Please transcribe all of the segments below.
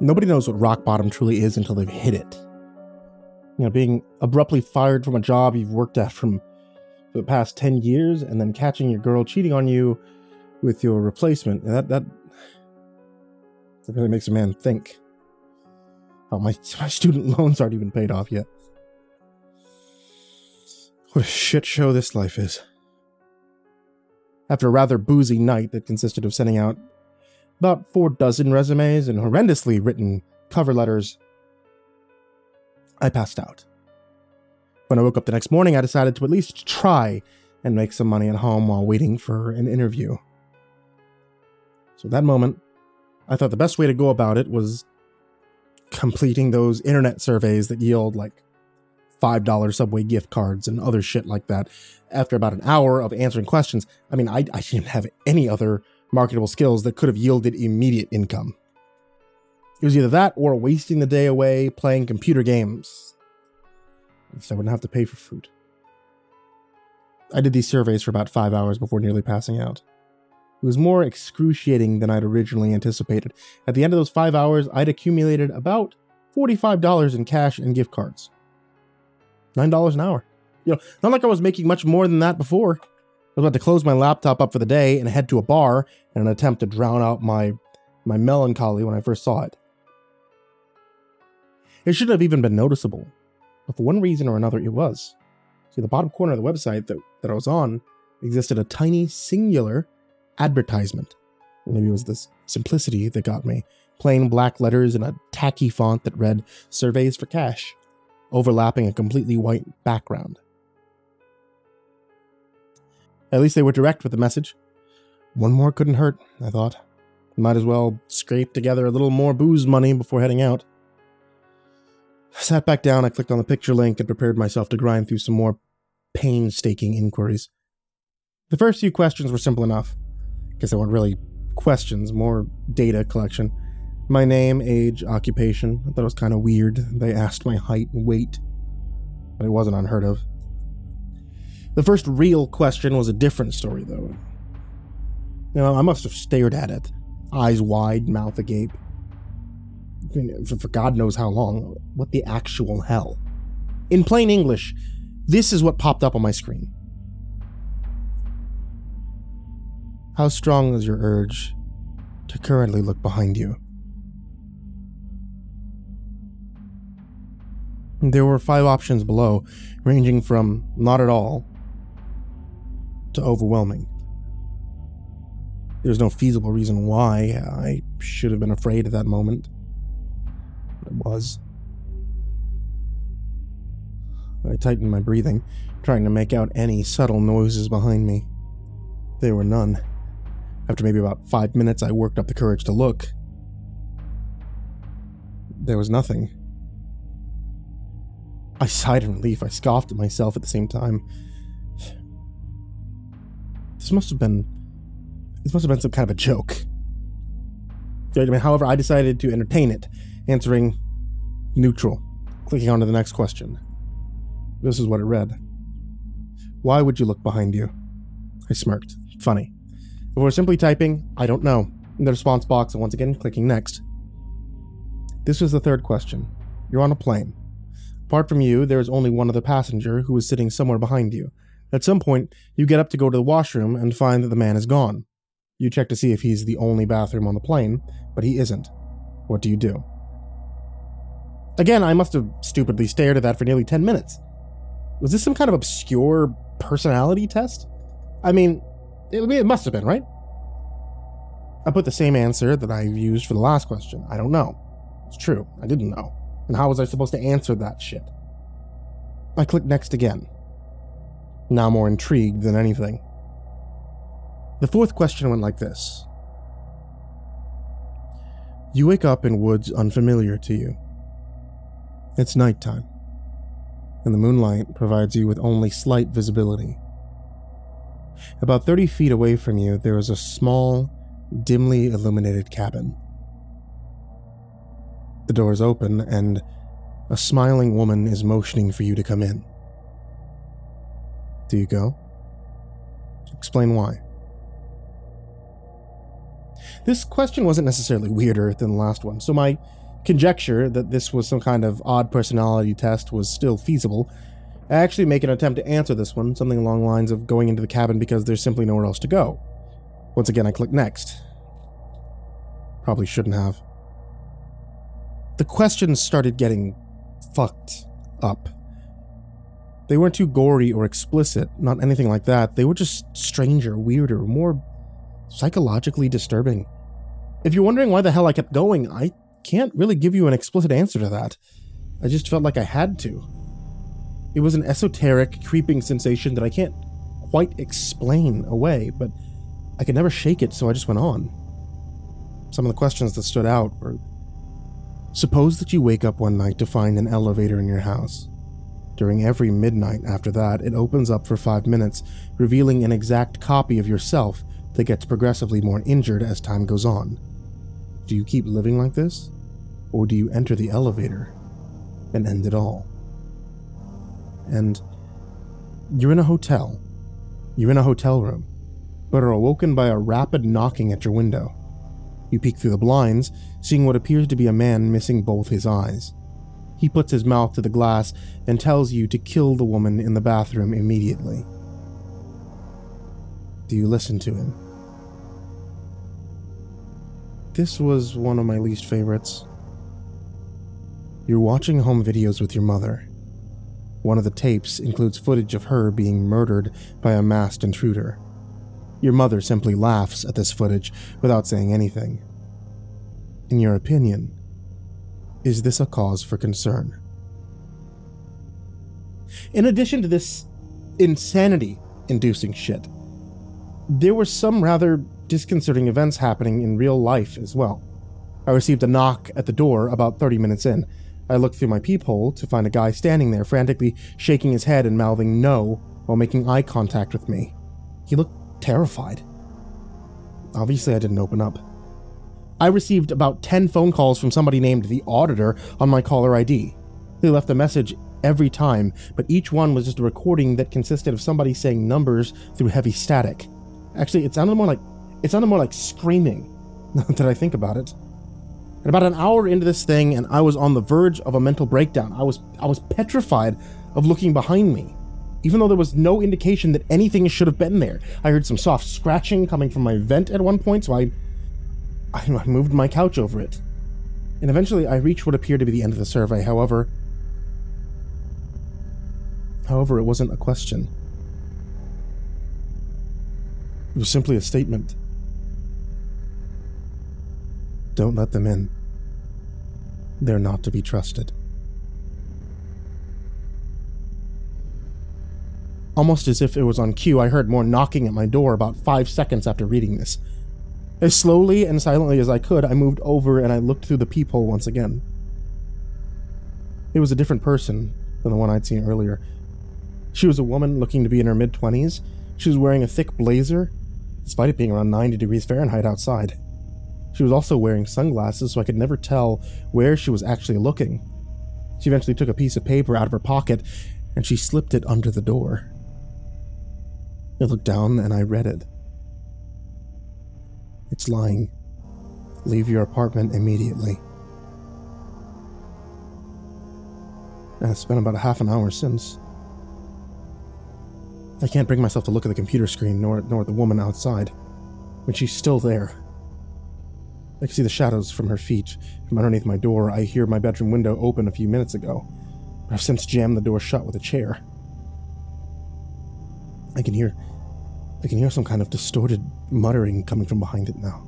Nobody knows what rock bottom truly is until they've hit it. You know, being abruptly fired from a job you've worked at for the past 10 years and then catching your girl cheating on you with your replacement. That really makes a man think. Oh, my student loans aren't even paid off yet. What a shit show this life is. After a rather boozy night that consisted of sending out about 4 dozen resumes and horrendously written cover letters, I passed out. When I woke up the next morning, I decided to at least try and make some money at home while waiting for an interview. So at that moment, I thought the best way to go about it was completing those internet surveys that yield like $5 Subway gift cards and other shit like that. After about an hour of answering questions, I mean, I didn't have any other marketable skills that could have yielded immediate income. It was either that or wasting the day away playing computer games. At least I wouldn't have to pay for food. I did these surveys for about 5 hours before nearly passing out. It was more excruciating than I'd originally anticipated. At the end of those 5 hours, I'd accumulated about $45 in cash and gift cards. $9 an hour. You know, not like I was making much more than that before. I was about to close my laptop up for the day and head to a bar in an attempt to drown out my melancholy when I first saw it. It shouldn't have even been noticeable, but for one reason or another it was. See, the bottom corner of the website that I was on existed a tiny singular advertisement. Maybe it was this simplicity that got me. Plain black letters in a tacky font that read, "Surveys for Cash," overlapping a completely white background. At least they were direct with the message. One more couldn't hurt, I thought. Might as well scrape together a little more booze money before heading out. I sat back down, I clicked on the picture link and prepared myself to grind through some more painstaking inquiries. The first few questions were simple enough. Guess they weren't really questions, more data collection. My name, age, occupation. I thought it was kind of weird. They asked my height and weight, but it wasn't unheard of. The first real question was a different story, though. You know, I must have stared at it, eyes wide, mouth agape. I mean, for God knows how long. What the actual hell? In plain English, this is what popped up on my screen. How strong is your urge to currently look behind you? There were 5 options below, ranging from not at all to overwhelming. There's no feasible reason why I should have been afraid at that moment. But it was. I tightened my breathing, trying to make out any subtle noises behind me. There were none. After maybe about 5 minutes, I worked up the courage to look. There was nothing. I sighed in relief. I scoffed at myself at the same time. This must have been some kind of a joke. However, I decided to entertain it, answering neutral, clicking on to the next question. This is what it read. Why would you look behind you? I smirked. Funny. Before simply typing, I don't know, in the response box and once again clicking next. This was the third question. You're on a plane. Apart from you, there is only one other passenger who is sitting somewhere behind you. At some point, you get up to go to the washroom and find that the man is gone. You check to see if he's the only bathroom on the plane, but he isn't. What do you do? Again, I must have stupidly stared at that for nearly 10 minutes. Was this some kind of obscure personality test? I mean, it must have been, right? I put the same answer that I used for the last question. I don't know. It's true, I didn't know. And how was I supposed to answer that shit? I clicked next again. Now more intrigued than anything. The fourth question went like this. You wake up in woods unfamiliar to you. It's nighttime, and the moonlight provides you with only slight visibility. About 30 feet away from you, there is a small, dimly illuminated cabin. The door is open, and a smiling woman is motioning for you to come in. Do you go? Explain why. This question wasn't necessarily weirder than the last one, so my conjecture that this was some kind of odd personality test was still feasible, I actually make an attempt to answer this one, something along the lines of going into the cabin because there's simply nowhere else to go. Once again, I click next. Probably shouldn't have. The questions started getting fucked up. They weren't too gory or explicit, not anything like that. They were just stranger, weirder, more psychologically disturbing. If you're wondering why the hell I kept going, I can't really give you an explicit answer to that. I just felt like I had to. It was an esoteric, creeping sensation that I can't quite explain away, but I could never shake it, so I just went on. Some of the questions that stood out were, suppose that you wake up one night to find an elevator in your house. During every midnight after that, it opens up for 5 minutes, revealing an exact copy of yourself that gets progressively more injured as time goes on. Do you keep living like this? Or do you enter the elevator and end it all? And you're in a hotel. You're in a hotel room, but are awoken by a rapid knocking at your window. You peek through the blinds, seeing what appears to be a man missing both his eyes. He puts his mouth to the glass and tells you to kill the woman in the bathroom immediately. Do you listen to him? This was one of my least favorites. You're watching home videos with your mother. One of the tapes includes footage of her being murdered by a masked intruder. Your mother simply laughs at this footage without saying anything. In your opinion, is this a cause for concern? In addition to this insanity-inducing shit, there were some rather disconcerting events happening in real life as well. I received a knock at the door about 30 minutes in. I looked through my peephole to find a guy standing there, frantically shaking his head and mouthing no while making eye contact with me. He looked terrified. Obviously, I didn't open up. I received about 10 phone calls from somebody named the Auditor on my caller ID. They left a message every time, but each one was just a recording that consisted of somebody saying numbers through heavy static. Actually, it sounded more like screaming, now that I think about it. And about an hour into this thing, and I was on the verge of a mental breakdown. I was petrified of looking behind me, even though there was no indication that anything should have been there. I heard some soft scratching coming from my vent at one point, so I moved my couch over it. And eventually I reached what appeared to be the end of the survey. However, it wasn't a question. It was simply a statement. Don't let them in. They're not to be trusted. Almost as if it was on cue, I heard more knocking at my door about 5 seconds after reading this. As slowly and silently as I could, I moved over and I looked through the peephole once again. It was a different person than the one I'd seen earlier. She was a woman looking to be in her mid-20s. She was wearing a thick blazer, despite it being around 90 degrees Fahrenheit outside. She was also wearing sunglasses, so I could never tell where she was actually looking. She eventually took a piece of paper out of her pocket, and she slipped it under the door. I looked down and I read it. It's lying. Leave your apartment immediately. And it's been about a half an hour since. I can't bring myself to look at the computer screen nor at the woman outside, when she's still there. I can see the shadows from her feet from underneath my door. I hear my bedroom window open a few minutes ago. I've since jammed the door shut with a chair. I can hear some kind of distorted muttering coming from behind it now.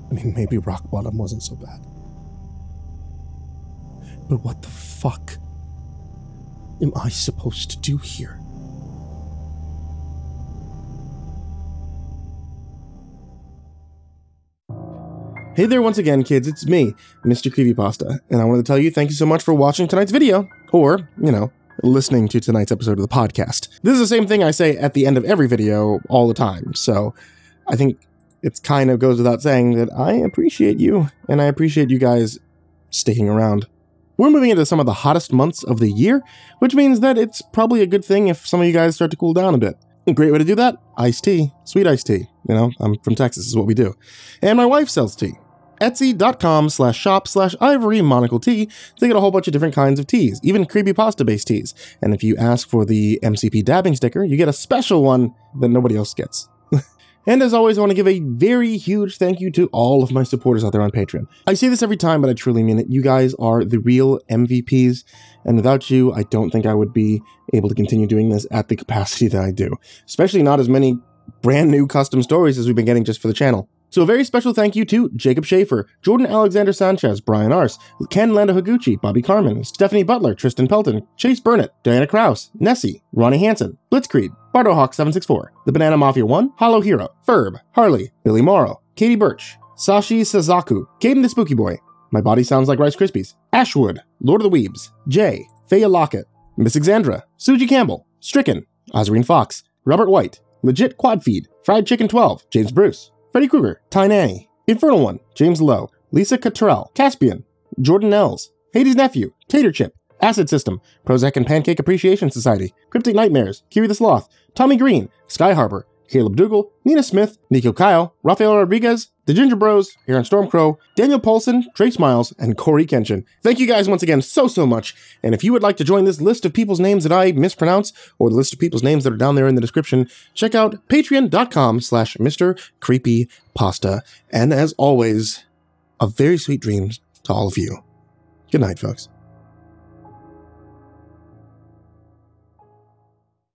I mean, maybe rock bottom wasn't so bad. But what the fuck am I supposed to do here? Hey there once again, kids, it's me, MrCreepyPasta, and I wanted to tell you thank you so much for watching tonight's video, or, listening to tonight's episode of the podcast. This is the same thing I say at the end of every video all the time, so I think it kind of goes without saying that I appreciate you, and I appreciate you guys sticking around. We're moving into some of the hottest months of the year, which means that it's probably a good thing if some of you guys start to cool down a bit. A great way to do that? Iced tea. Sweet iced tea. I'm from Texas, is what we do. And my wife sells tea. Etsy.com/shop/ivorymonocletea to get a whole bunch of different kinds of teas, even creepypasta-based teas. And if you ask for the MCP dabbing sticker, you get a special one that nobody else gets. And as always, I want to give a very huge thank you to all of my supporters out there on Patreon. I say this every time, but I truly mean it. You guys are the real MVPs, and without you, I don't think I would be able to continue doing this at the capacity that I do. Especially not as many brand new custom stories as we've been getting just for the channel. So a very special thank you to Jacob Shaffer, Jordan Alexander Sanchez, Bryon Arce, Ken Lando Higuchi, Bobby Karman, Stephanie Butler, Tristain Pelton, Chase Burnett, Diana Kraus, Nessie, Ronny Hansson, Blitzscreed, BardoHawk764, TheBananaMafia 1, Hollow Hero, Ferb, Harley, Billy Morrow, Katie Birch, Sashi Sazaku, Kayden the Spooky Boy, My Body Sounds Like Rice-Krispies, AshWood, Lord of the Weebs, Jay, Faya Lockett, Miss Exandra, Suji Campbell, Stricken, Ozreen Fox, Robert White, Legit Quad Feed, Fried Chicken 12, James Bruce, Freddy Krueger, Ty Nanny, Infernal One, James Lowe, Lisa Cottrell, Caspian, Jordan Ells, Hades Nephew, Tater Chip, Acid System, Prozac and Pancake Appreciation Society, Cryptic Nightmares, Kiwi the Sloth, Tommy Green, Sky Harbor, Caleb Dougal, Nina Smith, Nico Kyle, Rafael Rodriguez, The Ginger Bros, Aaron Stormcrow, Daniel Paulson, Trace Miles, and Corey Kenshin. Thank you guys once again so much, and if you would like to join this list of people's names that I mispronounce, or the list of people's names that are down there in the description, check out patreon.com/MrCreepyPasta. And as always, a very sweet dreams to all of you. Good night, folks.